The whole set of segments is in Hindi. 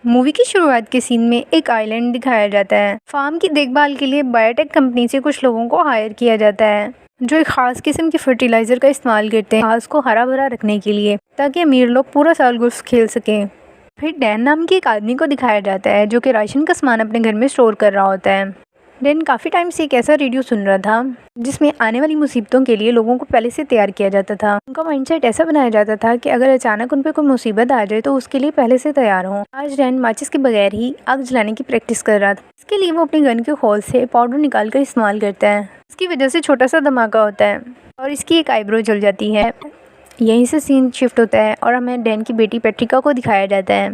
मूवी की शुरुआत के सीन में एक आइलैंड दिखाया जाता है। फार्म की देखभाल के लिए बायोटेक कंपनी से कुछ लोगों को हायर किया जाता है जो एक खास किस्म के फर्टिलाइजर का इस्तेमाल करते हैं घास को हरा भरा रखने के लिए, ताकि अमीर लोग पूरा साल गोल्फ खेल सकें। फिर डैन नाम के एक आदमी को दिखाया जाता है जो कि राशन का सामान अपने घर में स्टोर कर रहा होता है। डैन काफ़ी टाइम से एक ऐसा रेडियो सुन रहा था जिसमें आने वाली मुसीबतों के लिए लोगों को पहले से तैयार किया जाता था। उनका माइंडसेट ऐसा बनाया जाता था कि अगर अचानक उन पर कोई मुसीबत आ जाए तो उसके लिए पहले से तैयार हों। आज डैन माचिस के बगैर ही आग जलाने की प्रैक्टिस कर रहा था। इसके लिए वो अपने गन के खोल से पाउडर निकाल कर इस्तेमाल करता है। इसकी वजह से छोटा सा धमाका होता है और इसकी एक आईब्रो जल जाती है। यहीं से सीन शिफ्ट होता है और हमें डैन की बेटी पेट्रिका को दिखाया जाता है।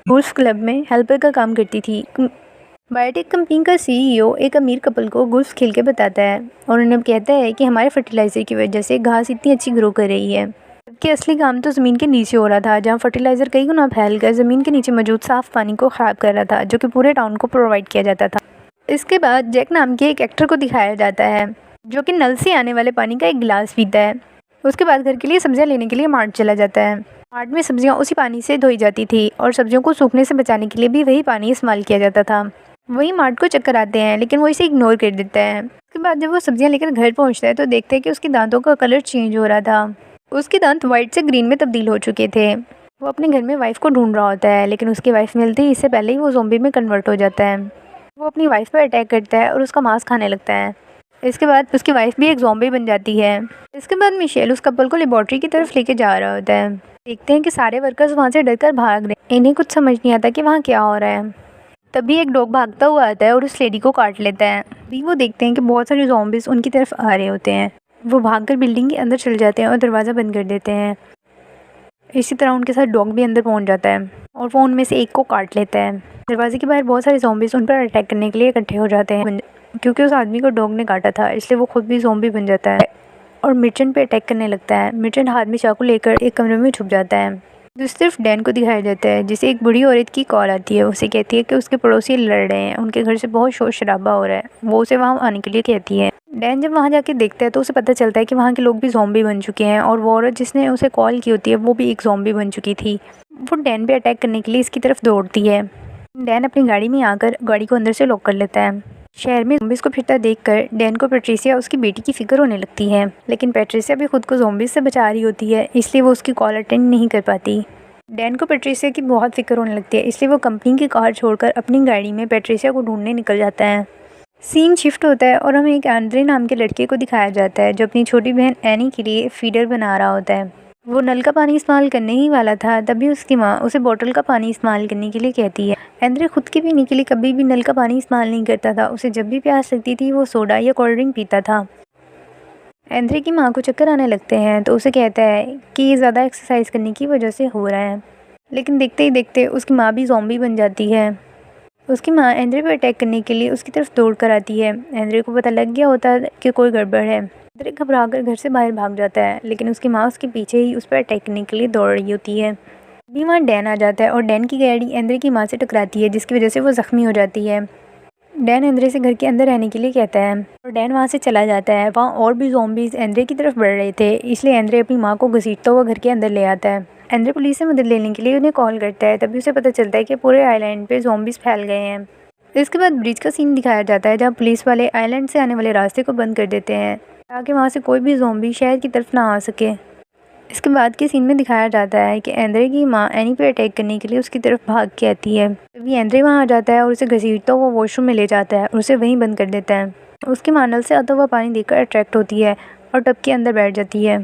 गोल्फ क्लब में हेल्पर का काम करती थी। बायोटेक कंपनी का सीईओ एक अमीर कपल को गोल्फ खेल के बताता है और उन्हें कहता है कि हमारे फर्टिलाइज़र की वजह से घास इतनी अच्छी ग्रो कर रही है, जबकि असली काम तो ज़मीन के नीचे हो रहा था, जहां फर्टिलाइज़र कई गुना फैलकर ज़मीन के नीचे मौजूद साफ़ पानी को ख़राब कर रहा था, जो कि पूरे टाउन को प्रोवाइड किया जाता था। इसके बाद जैक नाम के एक एक्टर को दिखाया जाता है जो कि नल से आने वाले पानी का एक गिलास पीता है। उसके बाद घर के लिए सब्जियाँ लेने के लिए मार्ट चला जाता है। मार्ट में सब्जियाँ उसी पानी से धोई जाती थी और सब्जियों को सूखने से बचाने के लिए भी वही पानी इस्तेमाल किया जाता था। वही मार्ट को चक्कर आते हैं लेकिन वो इसे इग्नोर कर देता है। उसके बाद जब वो सब्जियां लेकर घर पहुंचता है तो देखते हैं कि उसके दांतों का कलर चेंज हो रहा था। उसके दांत वाइट से ग्रीन में तब्दील हो चुके थे। वो अपने घर में वाइफ को ढूंढ रहा होता है लेकिन उसकी वाइफ मिलते ही इससे पहले ही वो ज़ॉम्बी में कन्वर्ट हो जाता है। वो अपनी वाइफ पर अटैक करता है और उसका मांस खाने लगता है। इसके बाद उसकी वाइफ भी एक ज़ॉम्बी बन जाती है। इसके बाद मिशेल उस कपल को लेबॉर्ट्री की तरफ लेके जा रहा होता है। देखते हैं कि सारे वर्कर्स वहाँ से डरकर भाग रहे हैं। इन्हें कुछ समझ नहीं आता कि वहाँ क्या हो रहा है। तभी एक डॉग भागता हुआ आता है और उस लेडी को काट लेता है। अभी वो देखते हैं कि बहुत सारे ज़ॉम्बीज़ उनकी तरफ आ रहे होते हैं। वो भागकर बिल्डिंग के अंदर चले जाते हैं और दरवाज़ा बंद कर देते हैं। इसी तरह उनके साथ डॉग भी अंदर पहुंच जाता है और वो उनमें से एक को काट लेता है। दरवाजे के बाहर बहुत सारे ज़ॉम्बीज़ उन पर अटैक करने के लिए इकट्ठे हो जाते हैं। क्योंकि उस आदमी को डॉग ने काटा था इसलिए वो खुद भी ज़ॉम्बी बन जाता है और मिर्चेंट पे अटैक करने लगता है। मिर्चेंट हाथ में चाकू लेकर एक कमरे में छुप जाता है। दूसरी तरफ डैन को दिखाया जाता है जिसे एक बूढ़ी औरत की कॉल आती है। उसे कहती है कि उसके पड़ोसी लड़ रहे हैं, उनके घर से बहुत शोर शराबा हो रहा है। वो उसे वहाँ आने के लिए कहती है। डैन जब वहाँ जाके देखता है तो उसे पता चलता है कि वहाँ के लोग भी ज़ॉम्बी बन चुके हैं और वो औरत जिसने उसे कॉल की होती है वो भी एक ज़ॉम्बी बन चुकी थी। वो डैन पे अटैक करने के लिए इसकी तरफ दौड़ती है। डैन अपनी गाड़ी में आकर गाड़ी को अंदर से लॉक कर लेता है। शहर में ज़ॉम्बीज़ को फिरता देखकर डैन को पैट्रिसिया उसकी बेटी की फिक्र होने लगती है, लेकिन पैट्रिसिया भी खुद को ज़ॉम्बीज़ से बचा रही होती है इसलिए वो उसकी कॉल अटेंड नहीं कर पाती। डैन को पैट्रिसिया की बहुत फिक्र होने लगती है इसलिए वो कंपनी की कार छोड़कर अपनी गाड़ी में पैट्रिसिया को ढूंढने निकल जाता है। सीन शिफ्ट होता है और हमें एक एंड्रे नाम के लड़के को दिखाया जाता है जो अपनी छोटी बहन एनी के लिए फीडर बना रहा होता है। वो नल का पानी इस्तेमाल करने ही वाला था तभी उसकी माँ उसे बोतल का पानी इस्तेमाल करने के लिए कहती है। एंड्रे खुद के पीने के लिए कभी भी नल का पानी इस्तेमाल नहीं करता था। उसे जब भी प्यास लगती थी वो सोडा या कोल्ड ड्रिंक पीता था। एंड्रे की माँ को चक्कर आने लगते हैं तो उसे कहता है कि ये ज़्यादा एक्सरसाइज करने की वजह से हो रहा है, लेकिन देखते ही देखते उसकी माँ भी ज़ॉम्बी बन जाती है। उसकी माँ एंड्रे पर अटैक करने के लिए उसकी तरफ दौड़ कर आती है। एंड्रे को पता लग गया होता है कि कोई गड़बड़ है। एंड्रे घबराकर घर से बाहर भाग जाता है लेकिन उसकी माँ उसके पीछे ही उस पर अटैक करने के लिए दौड़ रही होती है। अभी वहाँ डैन आ जाता है और डैन की गाड़ी एंड्रे की माँ से टकराती है जिसकी वजह से वो ज़ख्मी हो जाती है। डैन एंड्रे से घर के अंदर रहने के लिए कहता है और डैन वहाँ से चला जाता है। वहाँ और भी ज़ॉम्बीज़ एंड्रे की तरफ बढ़ रहे थे इसलिए एंड्रे अपनी माँ को घसीटता हुआ घर के अंदर ले आता है। एंड्रे पुलिस से मदद लेने के लिए उन्हें कॉल करता है। तभी उसे पता चलता है कि पूरे आइलैंड पे ज़ॉम्बीज़ फैल गए हैं। इसके बाद ब्रिज का सीन दिखाया जाता है जहाँ पुलिस वाले आइलैंड से आने वाले रास्ते को बंद कर देते हैं ताकि वहाँ से कोई भी ज़ॉम्बी शहर की तरफ ना आ सके। इसके बाद के सीन में दिखाया जाता है कि एंड्रे की माँ एनी पे अटैक करने के लिए उसकी तरफ भाग के आती है। तभी एंड्रे वहाँ आ जाता है और उसे घसीटता हुआ वॉशरूम में ले जाता है और उसे वहीं बंद कर देता है। उसकी माँ नल से आता हुआ पानी देखकर अट्रैक्ट होती है और टब के अंदर बैठ जाती है।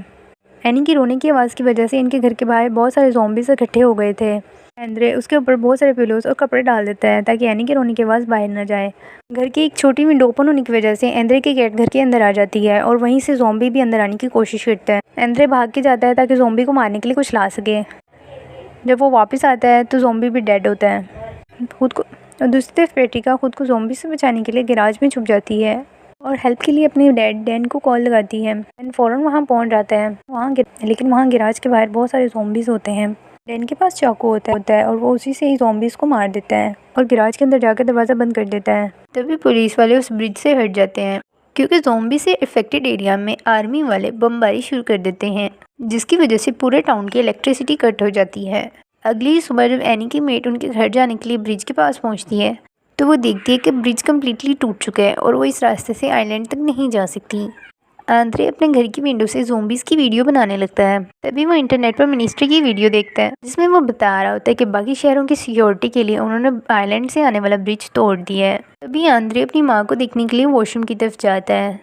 एनी की रोने की आवाज़ की वजह से इनके घर के बाहर बहुत सारे ज़ॉम्बीज़ इकट्ठे हो गए थे। एंड्रे उसके ऊपर बहुत सारे पिलोस और कपड़े डाल देता है ताकि एनी की रोने की आवाज़ बाहर न जाए। घर की एक छोटी विंडो ओपन होने की वजह से एंड्रे की कैट घर के अंदर आ जाती है और वहीं से ज़ॉम्बी भी अंदर आने की कोशिश करता है। एंड्रे भाग के जाता है ताकि ज़ॉम्बी को मारने के लिए कुछ ला सके। जब वो वापस आता है तो ज़ॉम्बी भी डेड होता है। खुद को दूसरी तरफ पेट्रिका खुद को ज़ॉम्बी से बचाने के लिए गैराज में छुप जाती है और हेल्प के लिए अपने डैन को कॉल लगाती है। डैन फ़ौरन वहाँ पहुँच जाता है लेकिन वहाँ गैराज के बाहर बहुत सारे ज़ॉम्बीज़ होते हैं। डैन के पास चाकू होता है और वो उसी से ही ज़ॉम्बीज़ को मार देता है और गैराज के अंदर जाकर दरवाज़ा बंद कर देता है। तभी पुलिस वाले उस ब्रिज से हट जाते हैं क्योंकि ज़ॉम्बी से इफेक्टेड एरिया में आर्मी वाले बमबारी शुरू कर देते हैं जिसकी वजह से पूरे टाउन की इलेक्ट्रिसिटी कट हो जाती है। अगली ही सुबह जब एनी की मेट उनके घर जाने के लिए ब्रिज के पास पहुंचती है तो वो देखती है कि ब्रिज कम्प्लीटली टूट चुका है और वो इस रास्ते से आइलैंड तक नहीं जा सकती। आंद्रे अपने घर की विंडो से ज़ोंबीज़ की वीडियो बनाने लगता है। तभी वो इंटरनेट पर मिनिस्ट्री की वीडियो देखता है जिसमें वो बता रहा होता है कि बाकी शहरों की सिक्योरिटी के लिए उन्होंने आइलैंड से आने वाला ब्रिज तोड़ दिया है। तभी आंद्रे अपनी माँ को देखने के लिए वॉशरूम की तरफ जाता है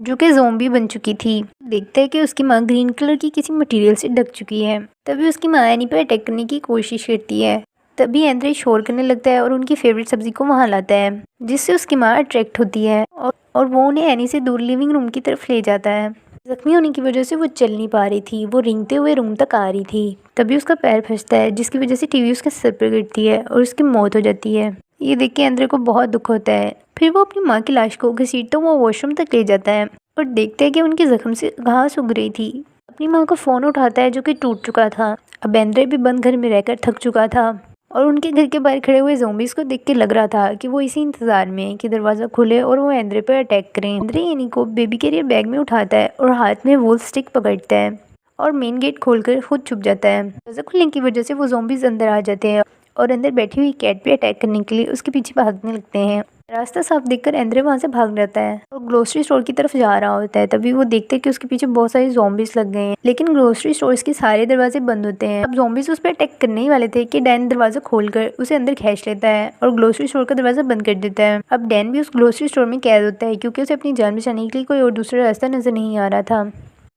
जो कि ज़ोंबी बन चुकी थी। देखता है कि उसकी माँ ग्रीन कलर की किसी मटेरियल से ढक चुकी है। तभी उसकी माँ एनी पर अटैक करने की कोशिश करती है। तभी एंड्रे शोर करने लगता है और उनकी फेवरेट सब्जी को वहाँ लाता है जिससे उसकी माँ अट्रैक्ट होती है और वो उन्हें एनी से दूर लिविंग रूम की तरफ ले जाता है। जख्मी होने की वजह से वो चल नहीं पा रही थी, वो रेंगते हुए रूम तक आ रही थी। तभी उसका पैर फंसता है जिसकी वजह से टीवी उसके सर पर गिरती है और उसकी मौत हो जाती है। ये देख के एंड्रे को बहुत दुख होता है। फिर वो अपनी माँ की लाश को घसीटता वो वॉशरूम तक ले जाता है और देखता है कि उनके जख्म से घास उग रही थी। अपनी माँ का फ़ोन उठाता है जो कि टूट चुका था। अब एंड्रे भी बंद घर में रहकर थक चुका था और उनके घर के बाहर खड़े हुए ज़ोंबीज़ को देख के लग रहा था कि वो इसी इंतज़ार में है कि दरवाज़ा खुले और वो एंड्रे पर अटैक करें। एंड्रे एनी को बेबी कैरियर बैग में उठाता है और हाथ में वोल्फ स्टिक पकड़ता है और मेन गेट खोलकर खुद छुप जाता है। दरवाज़ा खुलने की वजह से वो ज़ोंबीज़ अंदर आ जाते हैं और अंदर बैठी हुई कैट पे अटैक करने के लिए उसके पीछे भागने लगते हैं। रास्ता साफ देखकर एंड्रे वहाँ से भाग जाता है और ग्रोसरी स्टोर की तरफ जा रहा होता है। तभी वो देखते हैं कि उसके पीछे बहुत सारे ज़ोंबीज़ लग गए हैं, लेकिन ग्रोसरी स्टोर्स के सारे दरवाजे बंद होते हैं। अब ज़ोंबीज़ उस पर अटैक करने ही वाले थे कि डैन दरवाज़ा खोलकर उसे अंदर खींच लेता है और ग्रोसरी स्टोर का दरवाज़ा बंद कर देता है। अब डैन भी उस ग्रोसरी स्टोर में कैद होता है क्योंकि उसे अपनी जान बचाने के लिए कोई और दूसरा रास्ता नज़र नहीं आ रहा था।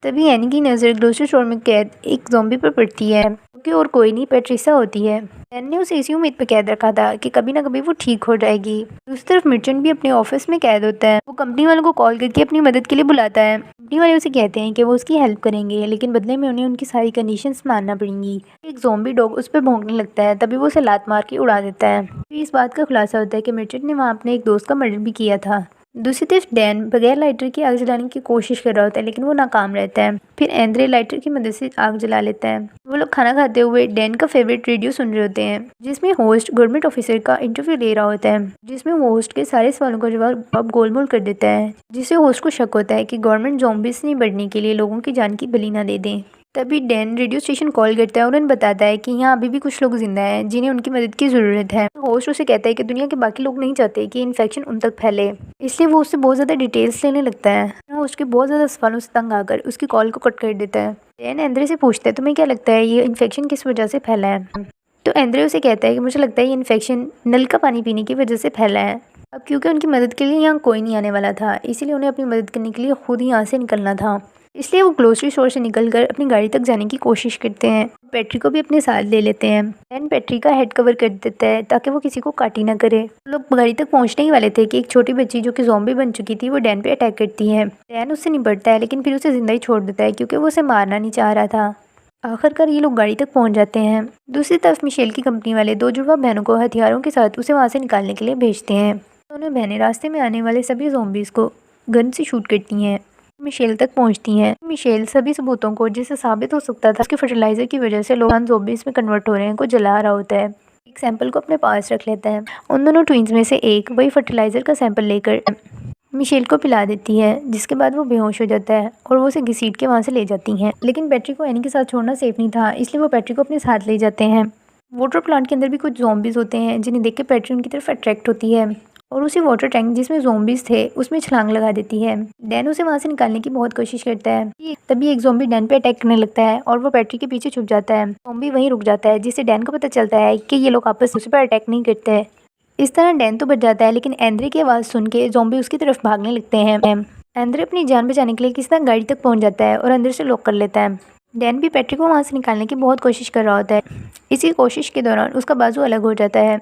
तभी एनी की नज़र ग्रोसरी स्टोर में कैद एक ज़ॉम्बी पर पड़ती है क्योंकि और कोई नहीं, पैट्रिसा होती है। डैन ने उसे इसी उम्मीद पर कैद रखा था कि कभी ना कभी वो ठीक हो जाएगी। दूसरी तरफ मर्चेंट भी अपने ऑफिस में कैद होता है। वो कंपनी वालों को कॉल करके अपनी मदद के लिए बुलाता है। कंपनी वाले उसे कहते हैं कि वो उसकी हेल्प करेंगे लेकिन बदले में उन्हें उनकी सारी कंडीशंस मानना पड़ेंगी। एक ज़ॉम्बी डॉग उस पर भौंकने लगता है। तभी वो उसे लात मार के उड़ा देता है। इस बात का खुलासा होता है कि मर्चेंट ने वहाँ अपने एक दोस्त का मर्डर भी किया था। दूसरी तरफ डैन बगैर लाइटर की आग जलाने की कोशिश कर रहा होता है लेकिन वो नाकाम रहता है। फिर एंड्रे लाइटर की मदद से आग जला लेता है। वो लोग खाना खाते हुए डैन का फेवरेट रेडियो सुन रहे होते हैं जिसमें होस्ट गवर्नमेंट ऑफिसर का इंटरव्यू ले रहा होता है, जिसमें वो होस्ट के सारे सवालों का जवाब गोलमोल कर देता है, जिससे होस्ट को शक होता है कि गवर्नमेंट ज़ॉम्बीज़ से बढ़ने के लिए लोगों की जान की बलि ना दे दें। तभी डैन रेडियो स्टेशन कॉल करता है और उन्हें बताता है कि यहाँ अभी भी कुछ लोग जिंदा हैं जिन्हें उनकी मदद की ज़रूरत है। होस्ट उसे कहता है कि दुनिया के बाकी लोग नहीं चाहते कि इन्फेक्शन उन तक फैले, इसलिए वो उससे बहुत ज़्यादा डिटेल्स लेने लगता है। होस्ट के बहुत ज़्यादा सवालों से तंग आकर उसकी कॉल को कट कर देता है। डैन एंड्रे से पूछता है तुम्हें क्या लगता है ये इन्फेक्शन किस वजह से फैला है? तो एंड्रे उसे कहता है कि मुझे लगता है ये इन्फेक्शन नल का पानी पीने की वजह से फैला है। अब क्योंकि उनकी मदद के लिए यहाँ कोई नहीं आने वाला था, इसीलिए उन्हें अपनी मदद करने के लिए खुद ही यहाँ से निकलना था। इसलिए वो ग्रोसरी स्टोर से निकलकर अपनी गाड़ी तक जाने की कोशिश करते हैं। पैट्री को भी अपने साथ ले लेते हैं। डैन पैट्री का हेड कवर कर देता है ताकि वो किसी को काटी ना करे। लोग गाड़ी तक पहुंचने ही वाले थे कि एक छोटी बच्ची जो कि ज़ॉम्बी बन चुकी थी वो डैन पे अटैक करती है। डैन उससे निपटता है लेकिन फिर उसे जिंदा ही छोड़ देता है क्योंकि वो उसे मारना नहीं चाह रहा था। आखिरकार ये लोग गाड़ी तक पहुंच जाते हैं। दूसरी तरफ मिशेल की कंपनी वाले दो जुड़वा बहनों को हथियारों के साथ उसे वहाँ से निकालने के लिए भेजते हैं। दोनों बहनें रास्ते में आने वाले सभी ज़ॉम्बीज़ को गन से शूट करती हैं। मिशेल तक पहुंचती हैं। मिशेल सभी सबूतों को जिससे साबित हो सकता था उसके फर्टिलाइजर की वजह से लोग ज़ॉम्बीज़ में कन्वर्ट हो रहे हैं को जला रहा होता है। एक सैंपल को अपने पास रख लेता है। उन दोनों ट्विंस में से एक वही फर्टिलाइजर का सैंपल लेकर मिशेल को पिला देती है, जिसके बाद वो बेहोश हो जाता है और वो उसे घसीट के वहाँ से ले जाती हैं। लेकिन पैट्री को एनी के साथ छोड़ना सेफ नहीं था, इसलिए वो पैट्री को अपने साथ ले जाते हैं। वाटर प्लांट के अंदर भी कुछ ज़ॉम्बीज़ होते हैं जिन्हें देख के पैट्री उनकी तरफ अट्रैक्ट होती है और उसी वाटर टैंक जिसमें ज़ॉम्बीज़ थे उसमें छलांग लगा देती है। डैन उसे वहाँ से निकालने की बहुत कोशिश करता है। तभी एक ज़ॉम्बी डैन पे अटैक करने लगता है और वो पैट्री के पीछे छुप जाता है। ज़ॉम्बी वहीं रुक जाता है जिससे डैन को पता चलता है कि ये लोग आपस में उस पर अटैक नहीं करते। इस तरह डैन तो बच जाता है लेकिन एंड्रे की आवाज़ सुन के ज़ॉम्बी उसकी तरफ भागने लगते हैं। एंड्रे अपनी जान बचाने के लिए किसी तरह गाड़ी तक पहुँच जाता है और अंदर से लॉक कर लेता है। डैन भी पैट्री को वहाँ से निकालने की बहुत कोशिश कर रहा होता है। इसी कोशिश के दौरान उसका बाजू अलग हो जाता है।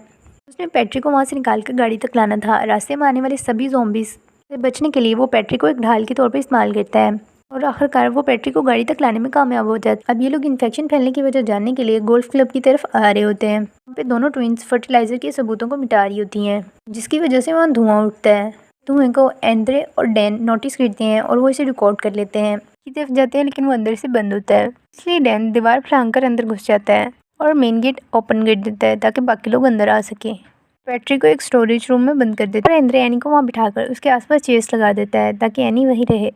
उसने पैट्री को वहाँ से निकाल कर गाड़ी तक लाना था। रास्ते में आने वाले सभी ज़ॉम्बीज़ से बचने के लिए वो पैट्री को एक ढाल के तौर पर इस्तेमाल करता है और आखिरकार वो पैट्री को गाड़ी तक लाने में कामयाब हो जाता है। अब ये लोग इन्फेक्शन फैलने की वजह जानने के लिए गोल्फ क्लब की तरफ आ रहे होते हैं। वहाँ पे दोनों ट्विंस फर्टिलाइजर के सबूतों को मिटा रही होती हैं, जिसकी वजह से वहाँ धुआं उठता है। धुएं को एंड्रे और डैन नोटिस करते हैं और वो इसे रिकॉर्ड कर लेते हैं। की तरफ जाते हैं लेकिन वो अंदर से बंद होता है, इसलिए डैन दीवार फलांग कर अंदर घुस जाता है और मेन गेट ओपन कर देता है ताकि बाकी लोग अंदर आ सकें। पैट्री को एक स्टोरेज रूम में बंद कर देता है और एंड्रे एनी को वहाँ बिठाकर उसके आसपास चेयर्स लगा देता है ताकि एनी वहीं रहे।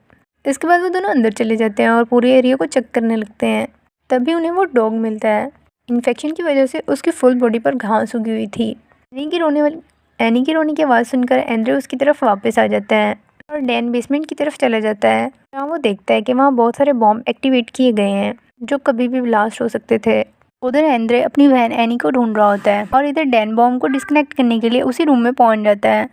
इसके बाद वो दोनों अंदर चले जाते हैं और पूरे एरिया को चेक करने लगते हैं। तभी उन्हें वो डॉग मिलता है इन्फेक्शन की वजह से उसकी फुल बॉडी पर घास उगी हुई थी। एनी की रोने की आवाज़ सुनकर एंड्रे उसकी तरफ वापस आ जाता है और डैन बेसमेंट की तरफ चला जाता है, जहाँ वो देखता है कि वहाँ बहुत सारे बॉम्ब एक्टिवेट किए गए हैं जो कभी भी ब्लास्ट हो सकते थे। उधर एंड्रे अपनी बहन एनी को ढूंढ रहा होता है और इधर डैन बॉम्ब को डिस्कनेक्ट करने के लिए उसी रूम में पहुंच जाता है।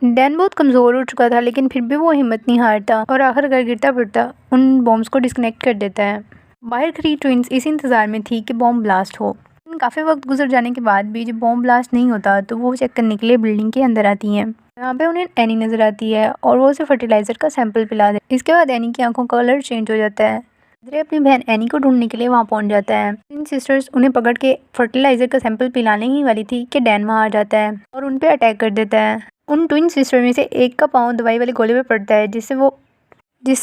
डैन बहुत कमज़ोर हो चुका था, लेकिन फिर भी वो हिम्मत नहीं हारता और आखिरकार गिरता फिरता उन बॉम्ब्स को डिस्कनेक्ट कर देता है। बाहर खड़ी ट्विंस इसी इंतज़ार में थी कि बॉम्ब ब्लास्ट हो। काफ़ी वक्त गुजर जाने के बाद भी जब बॉम्ब ब्लास्ट नहीं होता तो वो चेक करने के लिए बिल्डिंग के अंदर आती हैं। यहाँ पे उन्हें एनी नज़र आती है और वो उसे फर्टिलाइज़र का सैंपल पिला दे। इसके बाद एनी की आंखों का कलर चेंज हो जाता है। एंड्रे अपनी बहन एनी को ढूंढने के लिए वहाँ पहुँच जाता है। इन सिस्टर्स उन्हें पकड़ के फर्टिलाइज़र का सैंपल पिलाने ही वाली थी कि डैन वहाँ आ जाता है और उन पर अटैक कर देता है। उन ट्विन सिस्टर में से एक का पाँव दवाई वाले गोले पे पड़ता है, जिससे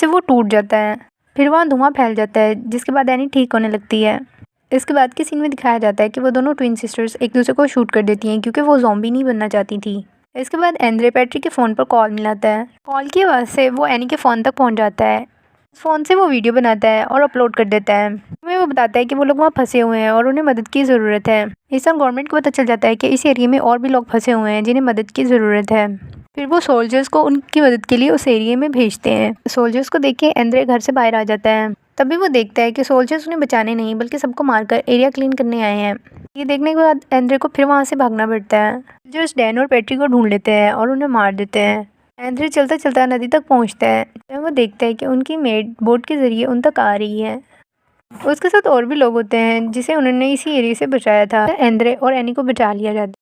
वो टूट जाता है। फिर वहाँ धुआं फैल जाता है, जिसके बाद एनी ठीक होने लगती है। इसके बाद के सीन में दिखाया जाता है कि वो दोनों ट्विन सिस्टर्स एक दूसरे को शूट कर देती हैं क्योंकि वो ज़ॉम्बी नहीं बनना चाहती थी। इसके बाद एंड्रे पैट्रिक के फ़ोन पर कॉल मिलाता है। कॉल की आवाज़ से वो एनी के फ़ोन तक पहुंच जाता है। फ़ोन से वो वीडियो बनाता है और अपलोड कर देता है। हमें वो बताता है कि वो लोग वहाँ फंसे हुए हैं और उन्हें मदद की ज़रूरत है। इस तरह गवर्नमेंट को पता चल जाता है कि इस एरिया में और भी लोग फंसे हुए हैं जिन्हें मदद की ज़रूरत है। फिर वो सोल्जर्स को उनकी मदद के लिए उस एरिया में भेजते हैं। सोल्जर्स को देख के एंड्रे घर से बाहर आ जाता है। तभी वो देखता है कि सोल्जर्स उन्हें बचाने नहीं बल्कि सबको मारकर एरिया क्लीन करने आए हैं। ये देखने के बाद एंड्रे को फिर वहाँ से भागना पड़ता है। सोल्जर्स डैन और पैट्रिक को ढूंढ लेते हैं और उन्हें मार देते हैं। एंड्रे चलता चलता नदी तक पहुँचता है, जहाँ वो देखता है कि उनकी मेड बोट के ज़रिए उन तक आ रही है। उसके साथ और भी लोग होते हैं जिसे उन्होंने इसी एरिया से बचाया था। एंड्रे और एनी को बचा लिया जाता है।